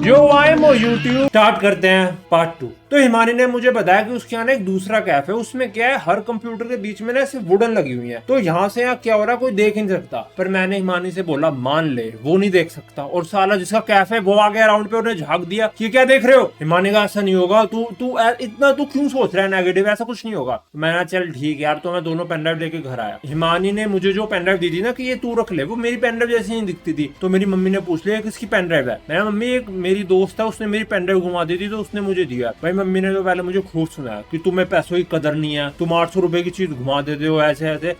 यो आई मो YouTube start करते हैं पार्ट 2। तो हिमानी ने मुझे बताया कि उसके यहाँ एक दूसरा कैफे है, उसमें क्या है हर कंप्यूटर के बीच में ना ऐसे वुडन लगी हुई है, तो यहाँ से यहाँ क्या हो रहा है कोई देख नहीं सकता। पर मैंने हिमानी से बोला मान ले वो नहीं देख सकता, और साला जिसका कैफे वो आ गया राउंड पे, उन्हें झाक दिया कि क्या देख रहे हो। हिमानी का ऐसा नहीं होगा, तू तू इतना तू क्यों सोच रहा है नेगेटिव, ऐसा कुछ नहीं होगा। मैंने चल ठीक यार, तो मैं दोनों पेनड्राइव लेके घर आया। हिमानी ने मुझे जो पेनड्राइव दी थी ना कि ये तू रख ले, वो मेरी पेनड्राइव जैसी नहीं दिखती थी, तो मेरी मम्मी ने पूछ लिया किसकी पेनड्राइव है। मैं मम्मी एक मेरी दोस्त है उसने मेरी पेनड्राइव घुमा दी थी तो उसने मुझे दिया। भाई मम्मी ने तो पहले मुझे खूब सुनाया कि तुम्हें पैसों की कदर नहीं है, तुम 800 रुपए की चीज घुमा देते हो ऐसे ऐसे।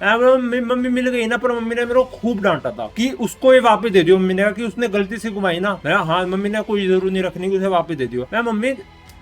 मम्मी मिल गई ना, पर मम्मी ने मेरे को खूब डांटा था कि उसको ये वापस दे दियो। मम्मी ने कहा कि उसने गलती से घुमाई ना। मैं हाँ मम्मी ने कोई जरूरत नहीं रखनी कि उसे वापस दे दियो। मैं मम्मी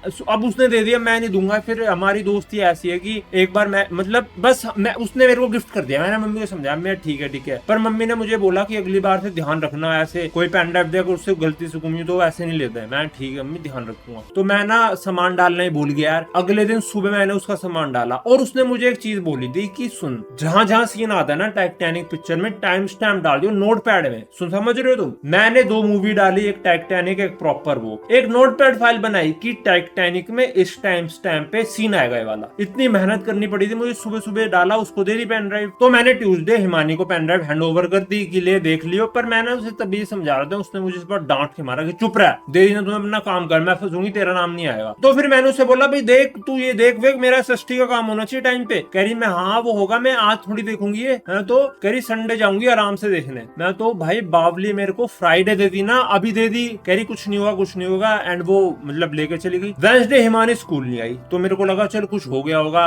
अब उसने दे दिया मैं नहीं दूंगा। फिर हमारी दोस्ती ऐसी है कि एक बार मैं मतलब बस मैं उसने मेरे को गिफ्ट कर दिया, मैंने मम्मी को समझाया मैं ठीक है, पर मम्मी ने मुझे बोला कि अगली बार से ध्यान रखना, ऐसे कोई पेन ड्राइव देकर उससे गलती से घूमी तो ऐसे नहीं लेते। मैं ठीक है मम्मी ध्यान रखूंगा। तो मैं ना सामान डालना ही भूल गया यार। अगले दिन सुबह मैंने उसका सामान डाला और उसने मुझे एक चीज बोली थी कि सुन जहां जहां सीन आता है ना टाइटैनिक पिक्चर में टाइम स्टैम्प डाल दियो नोट पैड में। सुन समझ रहे हो तुम। मैंने 2 मूवी डाली, एक टाइटैनिक एक प्रॉपर, वो एक नोट पैड फाइल बनाई कि टाइटैनिक में इस टाइम स्टैम्प पे सीन आएगा ये वाला। इतनी मेहनत करनी पड़ी थी मुझे। सुबह सुबह डाला, उसको दे दी पेन ड्राइव। तो मैंने ट्यूसडे हिमानी को पेन ड्राइव हैंड ओवर कर दी कि ले देख लियो। पर मैंने उसे तभी समझा रहा था, उसने मुझे इस बार डांट के मारा कि चुप रह, दे दी ना तुम्हें अपना काम कर, मैं फंसूंगी तेरा नाम नहीं आएगा। तो फिर मैंने उसे बोला भाई देख तू ये देख वेख मेरा षष्ठी का काम होना चाहिए टाइम पे। कह रही मैं हाँ वो होगा, मैं आज थोड़ी देखूंगी ये। तो कह रही संडे जाऊंगी आराम से देखने। मैं तो भाई बावली मेरे को फ्राइडे दे दी ना, अभी दे दी। कह रही कुछ नहीं होगा एंड वो मतलब लेके चली गई। वेडनेसडे हिमानी स्कूल नहीं आई तो मेरे को लगा चल कुछ हो गया होगा,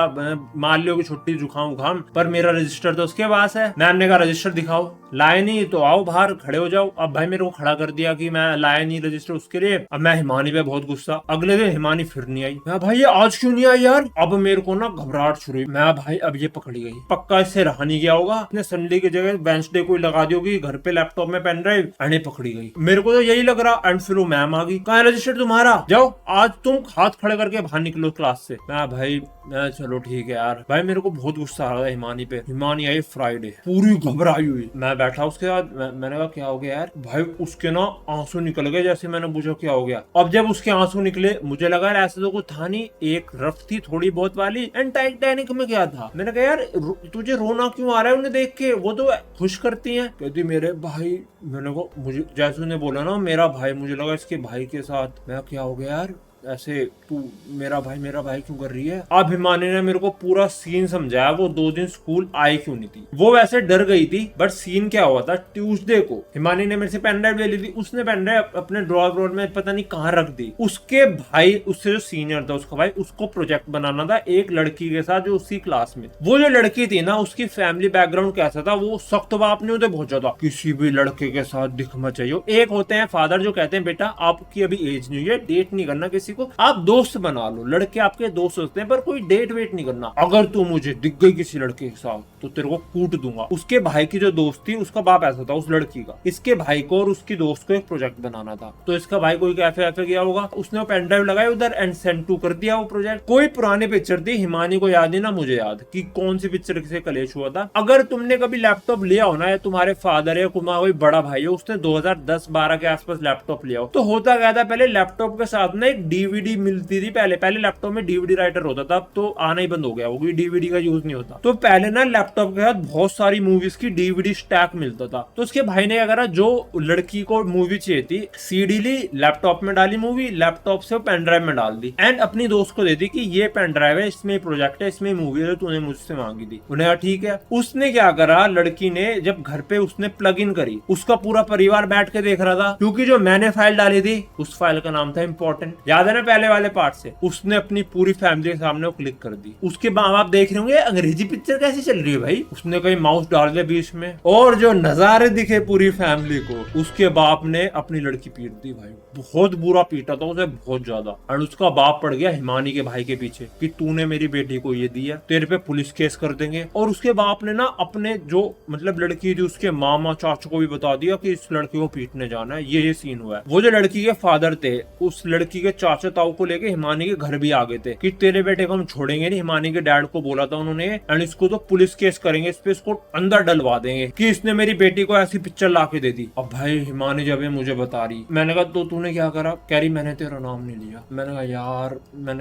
मान लियो कि छुट्टी जुकाम घाम। पर मेरा रजिस्टर तो उसके पास है। मैम ने कहा रजिस्टर दिखाओ, लाए नहीं तो आओ बाहर खड़े हो जाओ। अब भाई मेरे को खड़ा कर दिया कि मैं लाया नहीं रजिस्टर उसके लिए। अब मैं हिमानी पे बहुत गुस्सा। अगले दिन हिमानी फिर नहीं आई। मैं भाई ये आज क्यों नहीं आई यार। अब मेरे को ना घबराहट शुरू हुई। मैं भाई अब ये पकड़ी गई, पक्का इससे रहा नहीं गया होगा। इसने संडे की जगह वेडनेसडे को लगा दी होगी घर पे लैपटॉप में पेन ड्राइव, एंड पकड़ी गई। मेरे को तो यही लग रहा। एंड फिर वो मैम आ गई, कहाँ है रजिस्टर तुम्हारा, जाओ आज तुम हाथ खड़े करके बाहर निकलो क्लास से। मैं भाई चलो ठीक है यार। भाई मेरे को बहुत गुस्सा आ रहा था हिमानी पे। हिमानी आई फ्राइडे पूरी घबराई हुई। मैं बैठा उसके बाद मैंने कहा क्या हो गया यार। भाई उसके ना आंसू निकल गए। जैसे मैंने पूछा क्या हो गया। अब जब उसके आंसू निकले मुझे लगा यार ऐसे तो कुछ था नहीं, एक रफ थी थोड़ी बहुत वाली। एंड टाइटैनिक में क्या था। मैंने कहा यार तुझे रोना क्यों आ रहा है उन्हें देख के, वो तो खुश करती है। कहती मेरे भाई, मैंने को मुझे जैसे उन्हें बोला ना मेरा भाई, मुझे लगा इसके भाई के साथ। मैं क्या हो गया यार ऐसे तू मेरा भाई क्यों कर रही है। अब हिमानी ने मेरे को पूरा सीन समझाया, वो 2 दिन स्कूल आई क्यों नहीं थी। वो वैसे डर गई थी, बट सीन क्या हुआ था। ट्यूसडे को हिमानी ने मेरे से पेन ड्राइव ले ली थी। उसने पेन ड्राइव अपने ड्रॉअर में पता नहीं कहाँ रख दी। उसके भाई, उससे जो सीनियर था उसका भाई, उसको प्रोजेक्ट बनाना था एक लड़की के साथ जो उसकी क्लास में। वो जो लड़की थी ना उसकी फैमिली बैकग्राउंड कैसा था, वो सख्त बाप नहीं होते बहुत ज्यादा, किसी भी लड़के के साथ दिखना चाहिए। एक होते हैं फादर जो कहते हैं बेटा आपकी अभी एज नहीं है, डेट नहीं करना किसी को, आप दोस्त बना लो। लड़के आपके दोस्त होते हैं पर कोई डेट वेट नहीं करना। अगर तू मुझे दिख गई किसी लड़के के साथ तो तेरे को कूट दूंगा। उसके भाई की जो दोस्त थी उसका बाप ऐसा था उस लड़की का। इसके भाई को और उसकी दोस्त को एक प्रोजेक्ट बनाना था, तो इसका भाई कोई कैफे गया होगा, उसने वो पेन ड्राइव लगाई उधर एंड सेंड टू कर दिया वो प्रोजेक्ट। कोई पुरानी पिक्चर थी, हिमानी को याद नहीं ना मुझे याद कि कौन सी पिक्चर से कलेश हुआ था। अगर तुमने कभी लैपटॉप लिया हो ना, या तुम्हारे फादर है तुम्हारा कोई बड़ा भाई है उसने 2010-12 के आसपास लैपटॉप लिया हो, तो होता क्या था पहले लैपटॉप के साथ ना एक डीवीडी मिलती थी। पहले लैपटॉप में डीवीडी राइटर होता था, अब तो आना ही बंद हो गया, वो डीवीडी का यूज नहीं होता। तो पहले ना लैपटॉप के साथ बहुत सारी मूवीज की डीवीडी स्टैक मिलता था। तो उसके भाई ने क्या करा, जो लड़की को मूवी चाहिए थी सीडी ली, लैपटॉप में डाली मूवी, लैपटॉप से पेन ड्राइव में डाल दी एंड अपनी दोस्त को दे दी कि ये पेन ड्राइव है, इसमें प्रोजेक्ट है, इसमें मूवी है, तूने मुझसे मांगी थी। उन्हें कहा ठीक है। उसने क्या करा, लड़की ने जब घर पे उसने प्लग इन करी, उसका पूरा परिवार बैठ के देख रहा था, क्योंकि जो मैंने फाइल डाली थी उस फाइल का नाम था इंपॉर्टेंट, याद है ना पहले वाले पार्ट से। उसने अपनी पूरी फैमिली के सामने वो क्लिक कर दी। उसके माँ बाप देख रहे होंगे अंग्रेजी पिक्चर कैसी चल रही है भाई, उसने कहीं माउस डाल दिया बीच में और जो नजारे दिखे पूरी फैमिली को, उसके बाप ने अपनी लड़की पीट दी भाई। बहुत बुरा पीटा था उसे, बहुत ज्यादा। और उसका बाप पड़ गया हिमानी के भाई के पीछे कि तूने मेरी बेटी को ये दिया, तेरे पे पुलिस केस कर देंगे। और उसके बाप ने ना अपने जो मतलब लड़की थी उसके मामा चाचू को भी बता दिया कि इस लड़की को पीटने जाना है। ये सीन हुआ है। वो जो लड़की के फादर थे उस लड़की के चाचा ताऊ को लेके हिमानी के घर भी आ गए थे कि तेरे बेटे को हम छोड़ेंगे नहीं। हिमानी के डैड को बोला था उन्होंने, एंड इसको तो पुलिस केस करेंगे, इस पे इसको अंदर डलवा देंगे कि इसने मेरी बेटी को ऐसी पिक्चर ला के दे दी। अब भाई हिमानी जब ये मुझे बता रही, मैंने कहा तो तूने क्या करा? कह रही मैंने तेरा नाम नहीं लिया। मैंने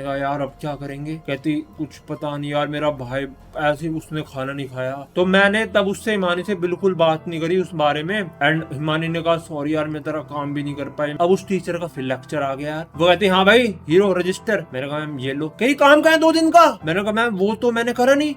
कहा यार अब क्या करेंगे? कहती कुछ पता नहीं यार, मेरा भाई ऐसे उसने खाना नहीं खाया। तो मैंने तब उससे हिमानी से बिल्कुल बात नहीं करी उस बारे में, एंड हिमानी ने कहा सॉरी यार मैं तेरा काम भी नहीं कर पाई। अब उस टीचर का फिर लेक्चर आ गया यार। वो कहती हाँ भाई हीरो रजिस्टर। मैंने कहा मैम ये लो। कहीं काम का है 2 दिन का? मैंने कहा मैम वो तो मैंने करा नहीं।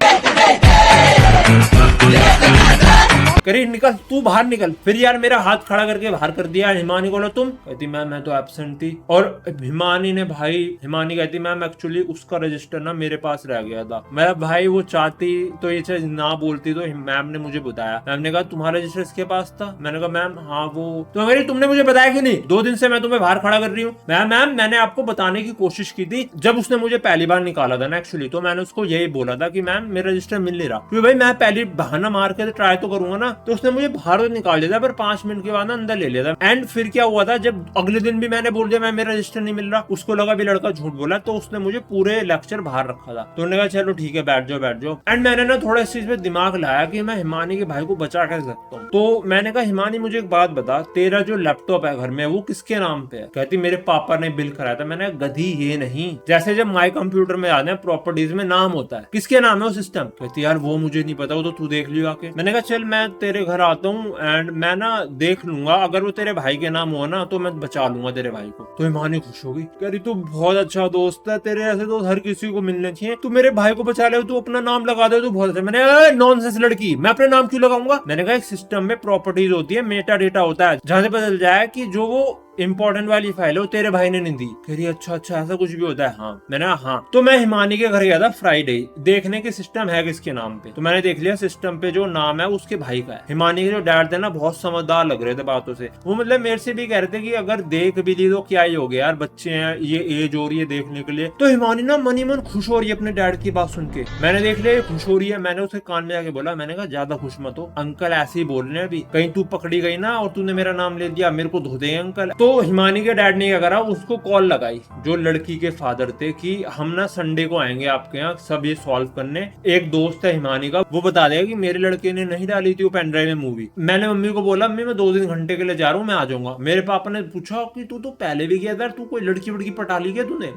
करी निकल तू बाहर निकल। फिर यार मेरा हाथ खड़ा करके बाहर कर दिया। हिमानी को तुम? कहती मैम मैं तो एब्सेंट थी। और हिमानी ने भाई, हिमानी कहती मैम एक्चुअली उसका रजिस्टर ना मेरे पास रह गया था। मैं भाई वो चाहती तो ये चीज ना बोलती, तो मैम ने मुझे बताया। मैम ने कहा तुम्हारा रजिस्टर इसके पास था? मैंने कहा मैम हाँ वो। तो मेरी तुमने मुझे बताया कि नहीं? 2 दिन से मैं तुम्हें बाहर खड़ा कर रही हूँ। मैम मैंने आपको बताने की कोशिश की थी जब उसने मुझे पहली बार निकाला था ना एक्चुअली, तो मैंने उसको यही बोला था कि मैम मेरा रजिस्टर मिल नहीं रहा, क्योंकि भाई मैं पहली बहाना मार के ट्राई तो करूंगा ना। तो उसने मुझे बाहर तो निकाल दिया था, पर 5 मिनट के बाद ना अंदर ले लिया था। एंड फिर क्या हुआ था, जब अगले दिन भी मैंने बोल दिया मैं मेरा रजिस्टर नहीं मिल रहा, उसको लगा भी लड़का झूठ बोला, तो उसने मुझे पूरे लेक्चर बाहर रखा था। तो उन्होंने कहा चलो ठीक है बैठ जाओ। एंड मैंने ना थोड़ा इस चीज पे दिमाग लाया कि मैं हिमानी के भाई को बचा कर सकता हूँ। तो मैंने कहा हिमानी मुझे एक बात बता, तेरा जो लैपटॉप है घर में वो किसके नाम पे है? कहती मेरे पापा ने बिल कराया था। मैंने गधी ये नहीं, जैसे जब माई कंप्यूटर में आते हैं प्रॉपर्टीज में नाम होता है, किसके नाम है वो सिस्टम? कहती यार वो मुझे नहीं पता, वो तो तू देख लियो आके। मैंने कहा चल मैं तेरे घर आता हूँ एंड मैं ना देख लूंगा, अगर वो तेरे भाई के नाम हुआ ना तो मैं बचा लूंगा तेरे भाई को। तो हिमानी खुश हो गई, कह रही तू बहुत अच्छा दोस्त है, तेरे ऐसे दोस्त हर किसी को मिलने चाहिए, तू मेरे भाई को बचा ले, तू अपना नाम लगा दे तो बहुत अच्छा। मैंने नॉनसेंस लड़की, मैं अपने नाम क्यों लगाऊंगा? मैंने कहा एक सिस्टम में प्रॉपर्टीज होती है, मेटा डेटा होता है, जहां से पता चल जाए कि जो वो इंपॉर्टेंट वाली फाइल है वो तेरे भाई ने नहीं दी। कह रही अच्छा ऐसा कुछ भी होता है? हाँ। मैंने कहा हाँ। तो मैं हिमानी के घर गया था फ्राइडे देखने के सिस्टम है किसके नाम पे। तो मैंने देख लिया सिस्टम पे जो नाम है उसके भाई का है। हिमानी के जो डैड थे ना बहुत समझदार लग रहे थे बातों से, वो मतलब मेरे से भी कह रहे थे कि अगर देख भी ली तो क्या ही हो गया यार, बच्चे हैं, ये एज हो रही है देखने के लिए। तो हिमानी ना मनी मन खुश हो रही है अपने डैड की बात सुन के। मैंने देख लिया खुश हो रही है। मैंने उसे कान में जाके बोला, मैंने कहा ज्यादा खुश मत हो, अंकल ऐसे ही बोल रहे हैं, अभी कहीं तू पकड़ी गई ना और तूने मेरा नाम ले दिया, मेरे को धो देंगे अंकल। तो हिमानी के डैड ने क्या करा, उसको कॉल लगाई जो लड़की के फादर थे कि हम ना संडे को आएंगे आपके यहाँ सब ये सॉल्व करने। एक दोस्त है हिमानी का, वो बता देगा कि मेरे लड़के ने नहीं डाली थी वो पेन ड्राइव में मूवी। मैंने मम्मी को बोला मम्मी मैं 2-3 घंटे के लिए जा रहा हूँ, मैं आ जाऊंगा। मेरे पापा ने पूछा कि तू तो पहले भी गया था, तू कोई लड़की वड़की पटा ली क्या तूने?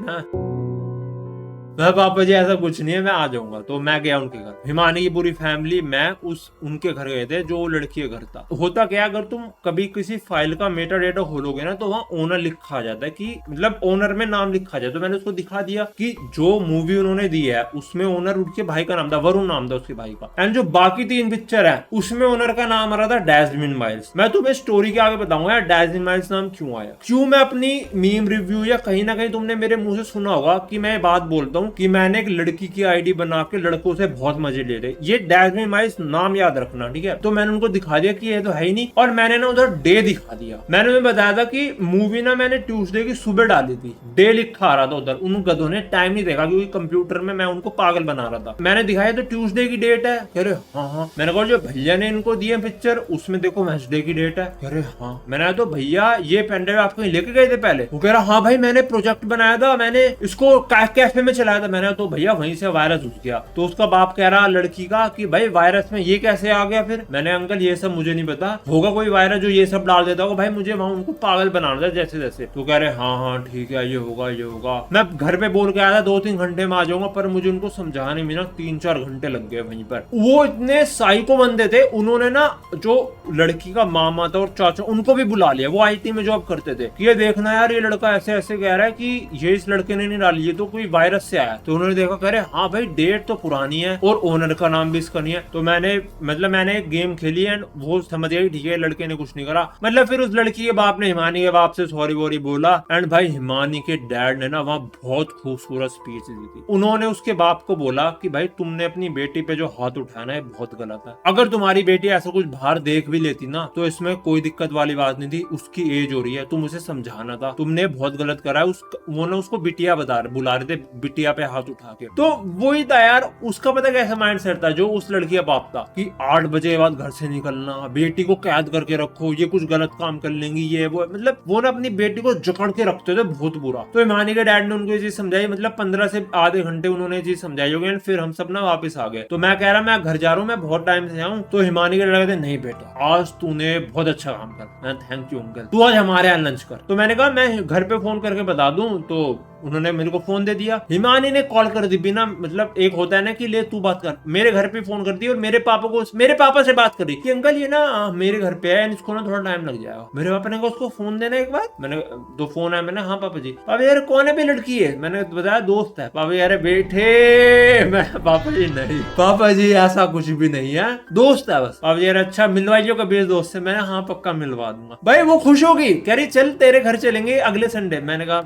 पापा जी ऐसा कुछ नहीं है, मैं आ जाऊंगा। तो मैं गया उनके घर, हिमानी की पूरी फैमिली, मैं उनके घर गए थे जो लड़की के घर था। होता क्या, अगर तुम कभी किसी फाइल का मेटा डेटा खोलोगे ना तो वहाँ ओनर लिखा जाता है, कि मतलब ओनर में नाम लिखा जाए। तो मैंने उसको दिखा दिया कि जो मूवी उन्होंने दी है उसमें ओनर उनके भाई का नाम था, वरुण नाम था उसके भाई का। एंड जो बाकी 3 पिक्चर है उसमें ओनर का नाम आ रहा था डैस्मिन माइल्स। मैं तुम्हें स्टोरी के आगे बताऊंगा यार डैस्मिन माइल्स नाम क्यों आया, क्यों मैं अपनी मीम रिव्यू या कहीं ना कहीं तुमने मेरे मुंह से सुना होगा कि मैं बात बोलता हूँ कि मैंने एक लड़की की आईडी बना के लड़कों से बहुत मजे ले रहे। ये डैस्मिन माइल्स नाम याद रखना, ठीक है? तो मैंने उनको दिखा दिया कि ये तो है ही नहीं, और मैंने ना उधर डे दिखा दिया। मैंने उन्हें बताया था कि मूवी ना मैंने ट्यूसडे की सुबह डाली थी, डे लिखा आ रहा था उधर। उन गधों ने टाइम नहीं देखा क्योंकि कंप्यूटर में मैं उनको पागल बना रहा था। मैंने दिखाया तो ट्यूसडे की डेट है। कह रहे हाँ। मैंने कहा जो भैया ने इनको दिए पिक्चर उसमें देखो वेडनेसडे की डेट है। कह रहे हाँ। मैंने तो भैया ये पेन ड्राइव आप कहीं लेके गए थे पहले? वो कह रहा हाँ भाई मैंने प्रोजेक्ट बनाया था, मैंने इसको कैफे में चलाया था। मैंने तो भैया वहीं से वायरस घुस गया। तो उसका बाप कह रहा लड़की का कि भाई वायरस में ये कैसे आ गया? फिर मैंने अंकल ये सब मुझे नहीं पता, होगा कोई वायरस जो ये सब डाल देता होगा, भाई मुझे वहां उनको पागल बनाना था जैसे जैसे। तो कह रहे हाँ ठीक है ये होगा। मैं घर पे बोल के आया था 2-3 घंटे में आ जाऊंगा, पर मुझे उनको समझाने में ना 3-4 घंटे लग गए वहीं पर। वो इतने साइको बंदे थे, उन्होंने ना जो लड़की का मामा था और चाचा उनको भी बुला लिया, वो IT में जॉब करते थे, कि ये देखना यार ये लड़का ऐसे ऐसे कह रहा है कि ये इस लड़के ने नहीं डाली, ये तो कोई वायरस से आया। तो उन्होंने देखा, कह रहे हाँ भाई डेट तो पुरानी है और ओनर का नाम भी इसका नहीं है। तो मैंने एक गेम खेली एंड वो समझ गया ठीक है लड़के ने कुछ नहीं करा। मतलब फिर उस लड़की के बाप ने हिमानी के बाप से सॉरी वॉरी बोला। एंड भाई हिमानी के डैड ने ना वहाँ बहुत खूबसूरत स्पीच दी थी। उन्होंने उसके बाप को बोला कि भाई तुमने अपनी बेटी पे जो हाथ उठाना है बहुत गलत है। अगर तुम्हारी बेटी ऐसा कुछ बाहर देख भी लेती ना तो इसमें कोई दिक्कत वाली बात नहीं थी, उसकी एज हो रही है, तुम उसे समझाना था, तुमने बहुत गलत करा है। वो ना उसको बिटिया बुला रहे थे, बिटिया भैया पे हाथ उठा के। तो वही था यार, उसका पता कैसा माइंड सेट था जो उस लड़की का बाप था कि 8 बजे के बाद घर से निकलना, बेटी को कैद करके रखो, ये कुछ गलत काम कर लेंगी, ये वो, मतलब वो ना अपनी बेटी को जकड़ के रखते थे बहुत बुरा। तो हिमानी के डैड ने उनको ये चीज समझाई, मतलब 15 से आधे घंटे उन्होंने ये चीज समझाई होगी। फिर हम सब ना वापस आ गए। तो मैं कह रहा मैं घर जा रहा हूँ, मैं बहुत टाइम से आऊँ। तो हिमानी के डैड कहते नहीं बेटा, आज तूने बहुत अच्छा काम कर। मैं थैंक यू अंकल, तू आज हमारे यहाँ लंच कर। तो मैंने कहा मैं घर पे फोन करके बता दूं। तो उन्होंने मेरे को फोन दे दिया। हिमानी ने कॉल कर दी बिना, मतलब एक होता है ना कि ले तू बात कर, मेरे घर पे फोन कर दी और मेरे पापा से बात करी कि अंकल ये ना मेरे घर पे है, इसको ना थोड़ा टाइम लग जाएगा। मेरे पापा ने कहा उसको फोन देना एक बार। मैंने दो फोन है, मैंने हाँ पापा जी। पापा यार कौन है, भी लड़की है? मैंने बताया दोस्त है। पापा यार बैठे, मैं पापा जी नहीं पापा जी ऐसा कुछ भी नहीं है, दोस्त है बस। पापा यार अच्छा मिलवाइयो कभी दोस्त से। मैंने हाँ पक्का मिलवा दूंगा। भाई वो खुश होगी, कह रही चल तेरे घर चलेंगे अगले संडे। मैंने कहा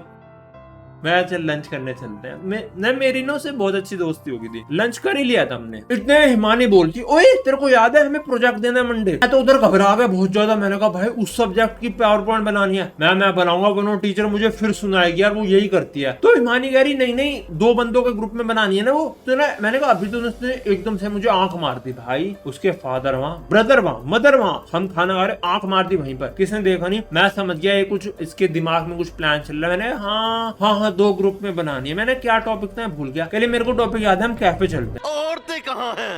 मैं चल लंच करने चलते हैं। मेरी ना उससे बहुत अच्छी दोस्ती हो गई थी, लंच कर ही लिया था हमने। इतने हिमानी बोलती ओए तेरे को याद है हमें प्रोजेक्ट देना है मंडे। मैं तो उधर घबरा गया बहुत ज्यादा। मैंने कहा भाई उस सब्जेक्ट की पावर पॉइंट बनानी है। मैं बनाऊंगा, वरना टीचर मुझे फिर सुनाएगी यार वो यही करती है। तो हिमानी कह रही नहीं 2 बंदों के ग्रुप में बनानी है ना वो। तो ना मैंने कहा अभी तो उसने एकदम से मुझे आंख मार दी भाई। उसके फादर वहाँ, ब्रदर वहाँ, मदर वहाँ, हम खाना खा रहे, आंख मार दी वहीं पर। किसने देखा नहीं। मैं समझ गया ये कुछ इसके दिमाग में कुछ प्लान चल रहा है। मैंने हाँ 2 ग्रुप में बनानी है। मैंने क्या टॉपिक था भूल गया। पहले मेरे को टॉपिक याद है, हम कैफे चलते हैं। औरतें कहाँ हैं?